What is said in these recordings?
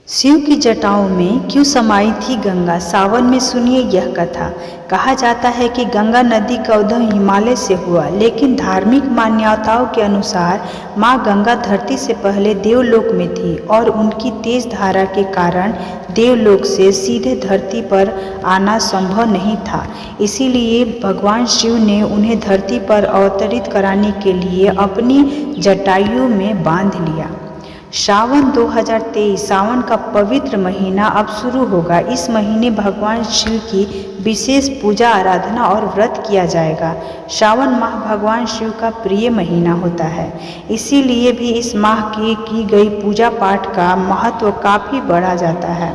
शिव की जटाओं में क्यों समाई थी गंगा? सावन में सुनिए यह कथा। कहा जाता है कि गंगा नदी का उद्भव हिमालय से हुआ, लेकिन धार्मिक मान्यताओं के अनुसार माँ गंगा धरती से पहले देवलोक में थी और उनकी तेज धारा के कारण देवलोक से सीधे धरती पर आना संभव नहीं था। इसीलिए भगवान शिव ने उन्हें धरती पर अवतरित कराने के लिए अपनी जटायुओं में बांध लिया। सावन 2023 सावन का पवित्र महीना अब शुरू होगा। इस महीने भगवान शिव की विशेष पूजा आराधना और व्रत किया जाएगा। सावन माह भगवान शिव का प्रिय महीना होता है, इसीलिए भी इस माह की गई पूजा पाठ का महत्व काफ़ी बढ़ा जाता है।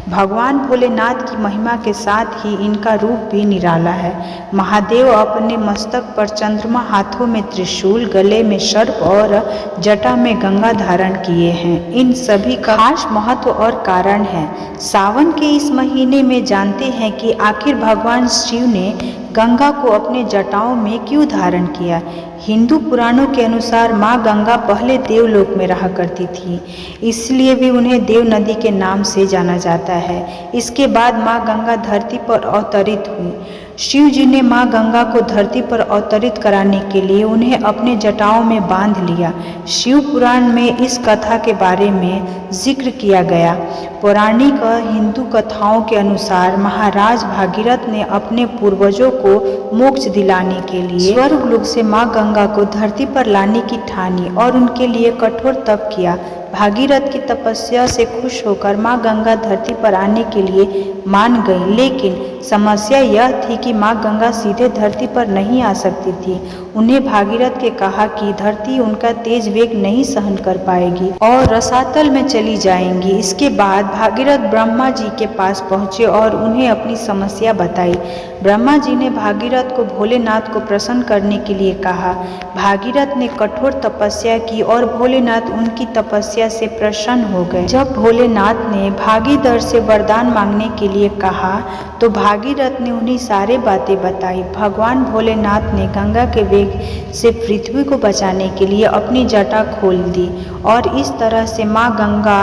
भगवान भोलेनाथ की महिमा के साथ ही इनका रूप भी निराला है। महादेव अपने मस्तक पर चंद्रमा, हाथों में त्रिशूल, गले में सर्प और जटा में गंगा धारण किए हैं। इन सभी का खास महत्व और कारण है। सावन के इस महीने में जानते हैं कि आखिर भगवान शिव ने गंगा को अपने जटाओं में क्यों धारण किया। हिंदू पुराणों के अनुसार माँ गंगा पहले देवलोक में रहा करती थी, इसलिए भी उन्हें देव नदी के नाम से जाना जाता है। इसके बाद माँ गंगा धरती पर अवतरित हुई। शिव जी ने माँ गंगा को धरती पर अवतरित कराने के लिए उन्हें अपने जटाओं में बांध लिया। शिव पुराण में इस कथा के बारे में जिक्र किया गया। पौराणिक हिंदू कथाओं के अनुसार महाराज भागीरथ ने अपने पूर्वजों को मोक्ष दिलाने के लिए स्वर्गलोक से माँ गंगा को धरती पर लाने की ठानी और उनके लिए कठोर तप किया। भागीरथ की तपस्या से खुश होकर माँ गंगा धरती पर आने के लिए मान गई, लेकिन समस्या यह थी कि माँ गंगा सीधे धरती पर नहीं आ सकती थी। उन्हें भागीरथ के कहा कि धरती उनका तेज वेग नहीं सहन कर पाएगी और रसातल में चली जाएंगी। इसके बाद भागीरथ ब्रह्मा जी के पास पहुँचे और उन्हें अपनी समस्या बताई। ब्रह्मा जी ने भागीरथ को भोलेनाथ को प्रसन्न करने के लिए कहा। भागीरथ ने कठोर तपस्या की और भोलेनाथ उनकी तपस्या से प्रसन्न हो गए। जब भोलेनाथ ने भागीरथ से वरदान मांगने के लिए कहा तो भागीरथ ने उन्हें सारी बातें बताई। भगवान भोलेनाथ ने गंगा के वेग से पृथ्वी को बचाने के लिए अपनी जटा खोल दी और इस तरह से माँ गंगा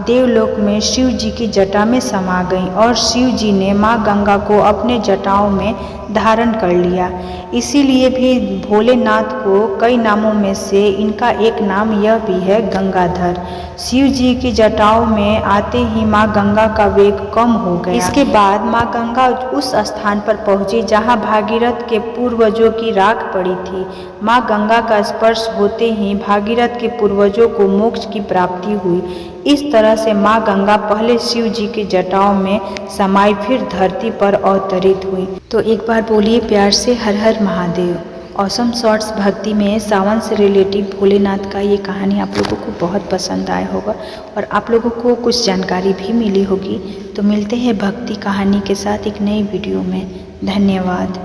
देवलोक में शिव जी की जटा में समा गई और शिव जी ने माँ गंगा को अपने जटाओं में धारण कर लिया। इसीलिए भी भोलेनाथ को कई नामों में से इनका एक नाम यह भी है गंगाधर। शिव जी की जटाओं में आते ही माँ गंगा का वेग कम हो गया। इसके बाद माँ गंगा उस स्थान पर पहुंची जहां भागीरथ के पूर्वजों की राख पड़ी थी। माँ गंगा का स्पर्श होते ही भागीरथ के पूर्वजों को मोक्ष की प्राप्ति हुई। इस तरह से माँ गंगा पहले शिव जी की जटाओं में समाई, फिर धरती पर अवतरित हुई। तो एक बार बोलिए प्यार से हर हर महादेव। ऑसम शॉर्ट्स भक्ति में सावन से रिलेटिव भोलेनाथ का ये कहानी आप लोगों को बहुत पसंद आया होगा और आप लोगों को कुछ जानकारी भी मिली होगी। तो मिलते हैं भक्ति कहानी के साथ एक नई वीडियो में। धन्यवाद।